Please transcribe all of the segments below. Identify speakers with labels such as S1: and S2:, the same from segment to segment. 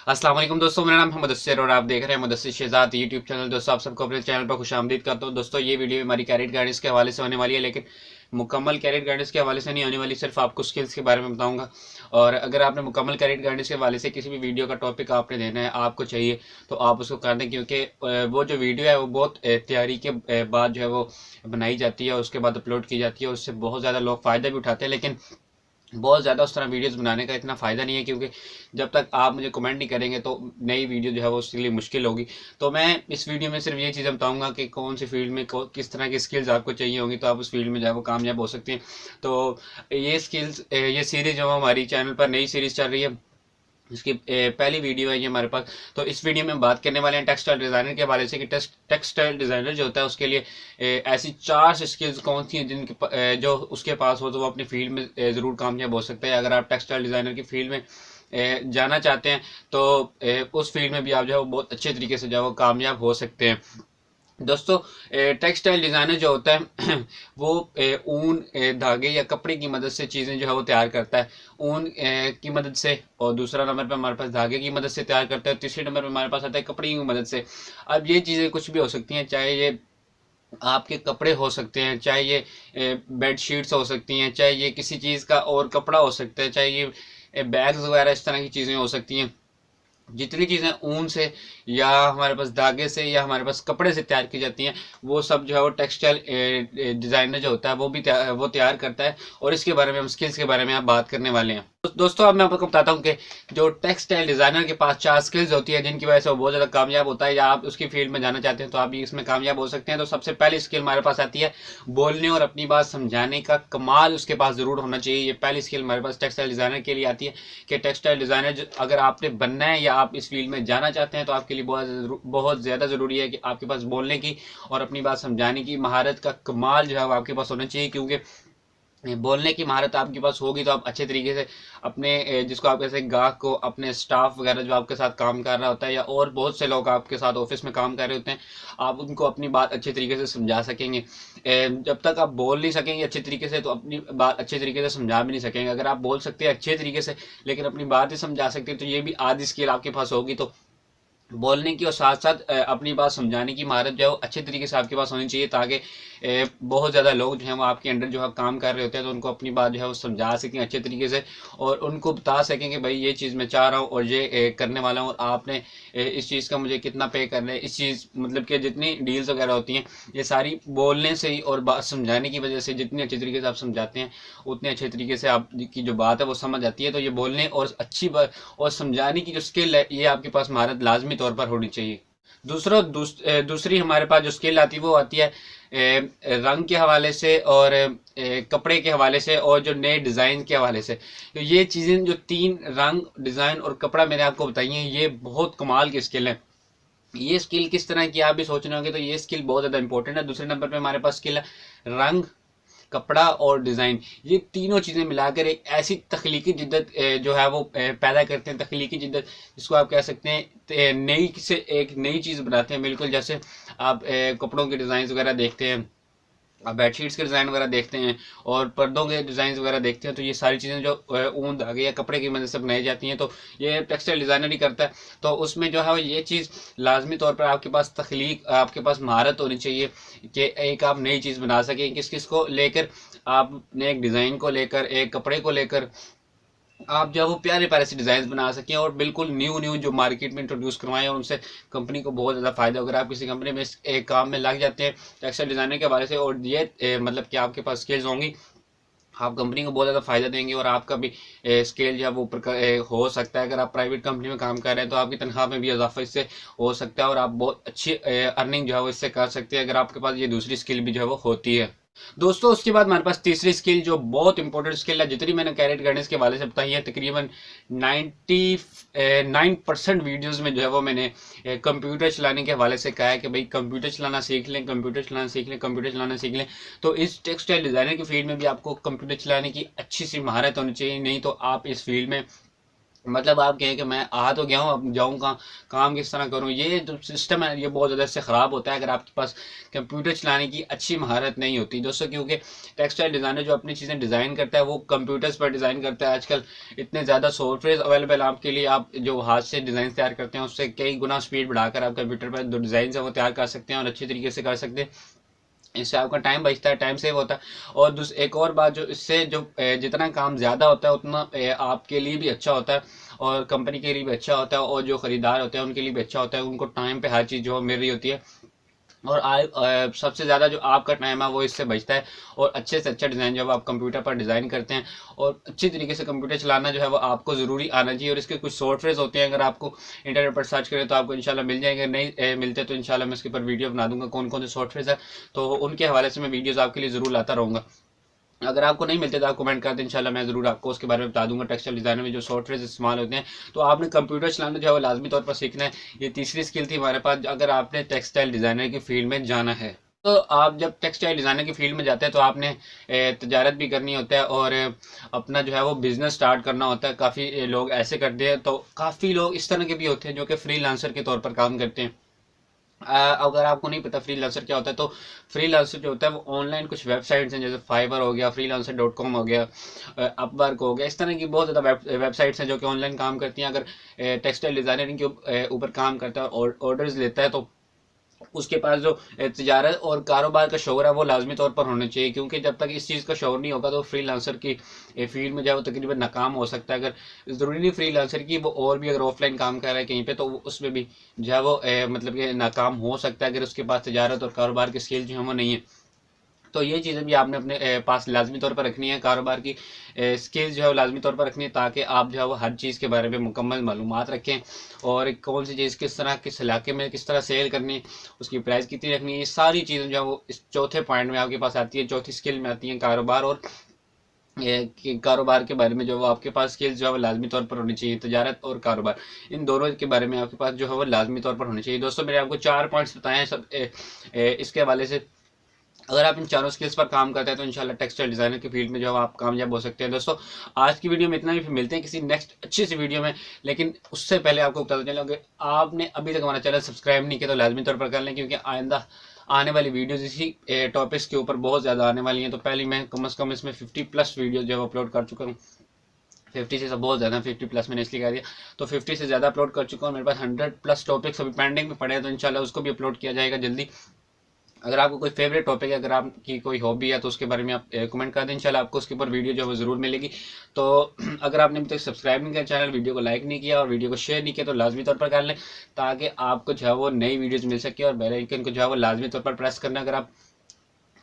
S1: अस्सलाम वालेकुम दोस्तों, मेरा नाम है मुदस्सिर और आप देख रहे हैं मुदस्सिर शहजाद यूट्यूब चैनल। दोस्तों, आप सबको अपने चैनल पर खुशामदीद करता हूं। दोस्तों, ये वीडियो हमारी कैरियर गाइडेंस के हवाले से होने वाली है, लेकिन मुकम्मल कैरियर गाइडेंस के हवाले से नहीं होने वाली, सिर्फ आपको स्किल्स के बारे में बताऊंगा। और अगर आपने मुकम्मल कैरियर गाइडेंस के हवाले से किसी भी वीडियो का टॉपिक आपने देना है, आपको चाहिए तो आप उसको कर दें, क्योंकि वो जो वीडियो है वो बहुत तैयारी के बाद जो है वो बनाई जाती है, उसके बाद अपलोड की जाती है। उससे बहुत ज़्यादा लोग फ़ायदा भी उठाते हैं, लेकिन बहुत ज़्यादा उस तरह वीडियोस बनाने का इतना फ़ायदा नहीं है, क्योंकि जब तक आप मुझे कमेंट नहीं करेंगे तो नई वीडियो जो है वो उसके लिए मुश्किल होगी। तो मैं इस वीडियो में सिर्फ ये चीज़ें बताऊंगा कि कौन सी फील्ड में किस तरह की स्किल्स आपको चाहिए होंगी, तो आप उस फील्ड में जो है वो कामयाब हो सकते हैं। तो ये स्किल्स, ये सीरीज़ जो हमारी चैनल पर नई सीरीज़ चल रही है, इसकी पहली वीडियो है ये हमारे पास। तो इस वीडियो में बात करने वाले हैं टेक्सटाइल डिज़ाइनर के हवाले से कि टेक्सटाइल डिज़ाइनर जो होता है उसके लिए ऐसी चार स्किल्स कौन सी हैं जो उसके पास हो तो वो अपनी फील्ड में ज़रूर कामयाब हो सकता है। अगर आप टेक्सटाइल डिज़ाइनर की फील्ड में जाना चाहते हैं तो उस फील्ड में भी आप जो है वो बहुत अच्छे तरीके से जो है वो कामयाब हो सकते हैं। दोस्तों, टेक्सटाइल डिज़ाइनर जो होता है वो ऊन, धागे या कपड़े की मदद से चीज़ें जो है वो तैयार करता है। ऊन की मदद से, और दूसरा नंबर पे हमारे पास धागे की मदद से तैयार करता है, तीसरे नंबर पे हमारे पास आता है कपड़े की मदद से। अब ये चीज़ें कुछ भी हो सकती हैं, चाहे ये आपके कपड़े हो सकते हैं, चाहे ये बेड शीट्स हो सकती हैं, चाहे ये किसी चीज़ का और कपड़ा हो सकता है, चाहे ये बैग्स वगैरह इस तरह की चीज़ें हो सकती हैं। जितनी चीज़ें ऊन से या हमारे पास धागे से या हमारे पास कपड़े से तैयार की जाती हैं, वो सब जो है वो टेक्सटाइल डिज़ाइनर जो होता है वो तैयार करता है। और इसके बारे में हम स्किल्स के बारे में आप बात करने वाले हैं। दोस्तों, अब मैं आपको बताता हूँ कि जो टेक्सटाइल डिज़ाइनर के पास चार स्किल्स होती है जिनकी वजह से वो बहुत ज़्यादा कामयाब होता है, या आप उसकी फील्ड में जाना चाहते हैं तो आप भी इसमें कामयाब हो सकते हैं। तो सबसे पहली स्किल हमारे पास आती है बोलने और अपनी बात समझाने का कमाल उसके पास ज़रूर होना चाहिए। ये पहली स्किल हमारे पास टेक्सटाइल डिज़ाइनर के लिए आती है कि टेक्सटाइल डिज़ाइनर अगर आपने बनना है या आप इस फील्ड में जाना चाहते हैं तो आपके लिए बहुत ज़्यादा ज़रूरी है कि आपके पास बोलने की और अपनी बात समझाने की महारत का कमाल जो है वो आपके पास होना चाहिए। क्योंकि बोलने की महारत आपके पास होगी तो आप अच्छे तरीके से अपने जिसको आप कहते हैं गाहक को, अपने स्टाफ वगैरह जो आपके साथ काम कर रहा होता है, या और बहुत से लोग आपके साथ ऑफिस में काम कर रहे होते हैं, आप उनको अपनी बात अच्छे तरीके से समझा सकेंगे। जब तक आप बोल नहीं सकेंगे अच्छे तरीके से तो अपनी बात अच्छे तरीके से समझा भी नहीं सकेंगे। अगर आप बोल सकते हैं अच्छे तरीके से लेकिन अपनी बात ही समझा सकते हैं तो ये भी आधी स्किल आपके पास होगी। तो बोलने की और साथ साथ अपनी बात समझाने की महारत जो है वो अच्छे तरीके से आपके पास होनी चाहिए, ताकि बहुत ज़्यादा लोग जो हैं वो आपके अंडर जो है काम कर रहे होते हैं तो उनको अपनी बात जो है वो समझा सकें अच्छे तरीके से, और उनको बता सकें कि भाई ये चीज़ मैं चाह रहा हूँ और ये करने वाला हूँ, और आपने इस चीज़ का मुझे कितना पे करना है। इस चीज़ मतलब कि जितनी डील्स वगैरह होती हैं ये सारी बोलने से ही और बात समझाने की वजह से जितनी अच्छे तरीके से आप समझाते हैं उतने अच्छे तरीके से आपकी जो बात है वो समझ आती है। तो ये बोलने और अच्छी बात और समझाने की जो स्किल है ये आपके पास महारत लाजमी तौर पर होनी चाहिए। दूसरी हमारे पास जो स्किल आती है वो आती है रंग के हवाले से और कपड़े के हवाले से और जो नए डिज़ाइन के हवाले से। तो ये चीज़ें जो तीन, रंग, डिज़ाइन और कपड़ा, मैंने आपको बताई हैं, ये बहुत कमाल की स्किल है। ये स्किल किस तरह की आप भी सोच रहे होंगे, तो ये स्किल बहुत ज़्यादा इंपॉर्टेंट है। दूसरे नंबर पे हमारे पास स्किल है रंग, कपड़ा और डिज़ाइन। ये तीनों चीज़ें मिलाकर एक ऐसी तख्लीकी जिद्दत जो है वो पैदा करते हैं, तख्लीकी जिद्दत जिसको आप कह सकते हैं नई से एक नई चीज़ बनाते हैं। बिल्कुल जैसे आप कपड़ों के डिज़ाइन वगैरह देखते हैं, आप बेडशीट्स के डिज़ाइन वगैरह देखते हैं और पर्दों के डिज़ाइन वगैरह देखते हैं, तो ये सारी चीज़ें जो ऊन, धागे या कपड़े की मदद से बनाई जाती हैं तो ये टेक्सटाइल डिज़ाइनर ही करता है। तो उसमें जो है ये चीज़ लाजमी तौर पर आपके पास तख्लीक, आपके पास महारत होनी चाहिए कि एक आप नई चीज़ बना सकें। किस किस को लेकर, आपने एक डिज़ाइन को लेकर, एक कपड़े को लेकर आप जो है वो प्यारे प्यारे से डिज़ाइन बना सकें और बिल्कुल न्यू न्यू जो मार्केट में इंट्रोड्यूस करवाएं, और उनसे कंपनी को बहुत ज़्यादा फायदा। अगर आप किसी कंपनी में इस एक काम में लग जाते हैं टेक्सटाइल डिज़ाइनर के हवाले से और ये मतलब कि आपके पास स्किल्स होंगी, आप कंपनी को बहुत ज़्यादा फायदा देंगे और आपका भी स्केल जो है वो ऊपर हो सकता है। अगर आप प्राइवेट कंपनी में काम कर रहे हैं तो आपकी तनख्वाह में भी इजाफा इससे हो सकता है और आप बहुत अच्छी अर्निंग जो है वो इससे कर सकते हैं, अगर आपके पास ये दूसरी स्किल भी जो है वो होती है। दोस्तों, उसके बाद हमारे पास तीसरी स्किल जो बहुत इंपॉर्टेंट स्किल है, जितनी मैंने कैरियर गाइडेंस के हवाले से बताई है, तकरीबन 99% वीडियोस में जो है वो मैंने कंप्यूटर चलाने के हवाले से कहा है कि भाई कंप्यूटर चलाना सीख लें, कंप्यूटर चलाना सीख लें, कंप्यूटर चलाना सीख लें। तो इस टेक्सटाइल डिज़ाइनर की फील्ड में भी आपको कंप्यूटर चलाने की अच्छी सी महारत होनी चाहिए, नहीं तो आप इस फील्ड में मतलब आप कहें कि मैं आ तो गया हूँ, अब जाऊँ कहाँ, काम किस तरह करूँ। ये जो सिस्टम है ये बहुत ज़्यादा इससे ख़राब होता है अगर आपके पास कंप्यूटर चलाने की अच्छी महारत नहीं होती दोस्तों। क्योंकि टेक्सटाइल डिज़ाइनर जो अपनी चीज़ें डिज़ाइन करता है वो कंप्यूटर्स पर डिज़ाइन करता है। आजकल इतने ज़्यादा सॉफ्टवेयर अवेलेबल आपके लिए, आप जो हाथ से डिज़ाइन तैयार करते हैं उससे कई गुना स्पीड बढ़ाकर आप कंप्यूटर पर जो डिज़ाइन है वो तैयार कर सकते हैं और अच्छे तरीके से कर सकते हैं। इससे आपका टाइम बचता है, टाइम सेव होता है। और एक और बात, जो इससे जो जितना काम ज़्यादा होता है उतना आपके लिए भी अच्छा होता है और कंपनी के लिए भी अच्छा होता है और जो ख़रीदार होते हैं उनके लिए भी अच्छा होता है। उनको टाइम पे हर चीज़ जो मिल रही होती है और सबसे ज़्यादा जो आपका टाइम है वो इससे बचता है। और अच्छे से अच्छा डिज़ाइन जब आप कंप्यूटर पर डिज़ाइन करते हैं और अच्छी तरीके से कंप्यूटर चलाना जो है वो आपको ज़रूरी आना चाहिए। और इसके कुछ सॉफ्टवेयर होते हैं, अगर आपको इंटरनेट पर सर्च करें तो आपको इंशाल्लाह मिल जाएंगे। नहीं मिलते तो इंशाल्लाह मैं इसके ऊपर वीडियो बना दूंगा कौन कौन से सॉफ्टवेयर है, तो उनके हवाले से मैं वीडियोज़ आपके लिए ज़रूर लाता रहूँगा। अगर आपको नहीं मिलते तो आप कमेंट कर दें, इंशाल्लाह मैं ज़रूर आपको उसके बारे में बता दूंगा। टेक्सटाइल डिज़ाइनर में जो सॉफ्टवेयर इस्तेमाल होते हैं, तो आपने कंप्यूटर चलाना जो है वो लाजमी तौर पर सीखना है। ये तीसरी स्किल थी हमारे पास अगर आपने टेक्सटाइल डिज़ाइनर की फील्ड में जाना है। तो आप जब टेक्सटाइल डिज़ाइनर की फील्ड में जाते हैं तो आपने तजारत भी करनी होता है और अपना जो है वो बिज़नेस स्टार्ट करना होता है। काफ़ी लोग ऐसे करते हैं, तो काफ़ी लोग इस तरह के भी होते हैं जो कि फ्रीलांसर के तौर पर काम करते हैं। अगर आपको नहीं पता फ्रीलांसर क्या होता है, तो फ्रीलांसर जो होता है वो ऑनलाइन कुछ वेबसाइट्स हैं, जैसे फाइवर हो गया, freelancer.com हो गया, अपवर्क हो गया, इस तरह की बहुत ज़्यादा वेबसाइट्स हैं जो कि ऑनलाइन काम करती हैं। अगर टेक्सटाइल डिज़ाइनरिंग के ऊपर काम करता है और ऑर्डर्स लेता है तो उसके पास जो तिजारत और कारोबार का शौर है वो लाजमी तौर पर होना चाहिए। क्योंकि जब तक इस चीज़ का शौर नहीं होगा तो फ्रीलांसर की फील्ड में जो है वो तकरीबन नाकाम हो सकता है। अगर ज़रूरी नहीं फ्रीलांसर की, वो और भी अगर ऑफलाइन काम कर रहा है कहीं पे तो उसमें भी जो है वो मतलब कि नाकाम हो सकता है अगर उसके पास तिजारत और कारोबार की स्किल जो है वो नहीं है। तो ये चीज़ें भी आपने अपने पास लाजमी तौर पर रखनी है। कारोबार की स्किल्स जो है वो लाजमी तौर पर रखनी है, ताकि आप जो है वो हर चीज़ के बारे में मुकम्मल मालूमात रखें और कौन सी चीज़ किस तरह, किस इलाके में किस तरह सेल करनी है, उसकी प्राइस कितनी रखनी है। ये सारी चीज़ें जो है वो इस चौथे पॉइंट में आपके पास आती है, चौथी स्किल में आती है कारोबार। और कि कारोबार के बारे में जो वो आपके पास स्किल्स जो है वो लाजमी तौर पर होनी चाहिए। तजारत और कारोबार, इन दोनों के बारे में आपके पास जो है वो लाजमी तौर पर होनी चाहिए। दोस्तों मैंने आपको 4 पॉइंट्स बताए हैं सब इसके हवाले से। अगर आप इन चारों स्किल्स पर काम करते हैं तो इंशाल्लाह टेक्सटाइल डिज़ाइनर की फील्ड में जो आप कामयाब हो सकते हैं। दोस्तों आज की वीडियो में इतना ही, फिर मिलते हैं किसी नेक्स्ट अच्छी सी वीडियो में। लेकिन उससे पहले आपको बताते चलो कि आपने अभी तक हमारा चैनल सब्सक्राइब नहीं किया तो लाजमी तौर पर कर लें, क्योंकि आइंदा आने वाली वीडियोज़ इसी टॉपिक्स के ऊपर बहुत ज़्यादा आने वाली हैं। तो पहले मैं कम अज़ कम इसमें 50+ वीडियो जो है अपलोड कर चुका हूँ। 50 से बहुत ज़्यादा, 50+ मैंने इसलिए कह दिया, तो 50 से ज़्यादा अपलोड कर चुका हूँ। मेरे पास 100+ टॉपिक्स अभी पेंडिंग में पड़े हैं, तो इंशाल्लाह उसको भी अपलोड किया जाएगा जल्दी। अगर आपको कोई फेवरेट टॉपिक है, अगर आपकी कोई हॉबी है तो उसके बारे में आप कमेंट कर दें, इंशाल्लाह आपको उसके ऊपर वीडियो जो है वो ज़रूर मिलेगी। तो अगर आपने अभी तक सब्सक्राइब नहीं किया चैनल, वीडियो को लाइक नहीं किया और वीडियो को शेयर नहीं किया तो लाजमी तौर पर कर लें, ताकि आपको जो है वो नई वीडियोज़ मिल सके। और बेल आइकन को जो है वो लाजमी तौर पर प्रेस करना। अगर आप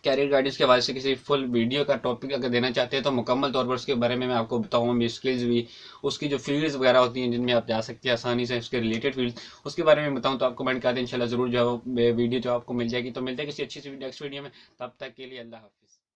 S1: कैरियर गाइडेंस के हवाले से किसी फुल वीडियो का टॉपिक अगर देना चाहते हैं तो मुकम्मल तौर पर उसके बारे में मैं आपको बताऊँगा, मेरी स्किल्स भी, उसकी जो फील्ड्स वगैरह होती हैं जिनमें आप जा सकते हैं आसानी से, उसके रिलेटेड फील्ड, उसके बारे में बताऊँ तो आपको कमेंट कर दें, इंशाल्लाह ज़रूर जो है वीडियो जो आपको मिल जाएगी। तो मिलते हैं किसी अच्छी सी नेक्स्ट वीडियो में, तब तक के लिए अल्लाह हाफिज़।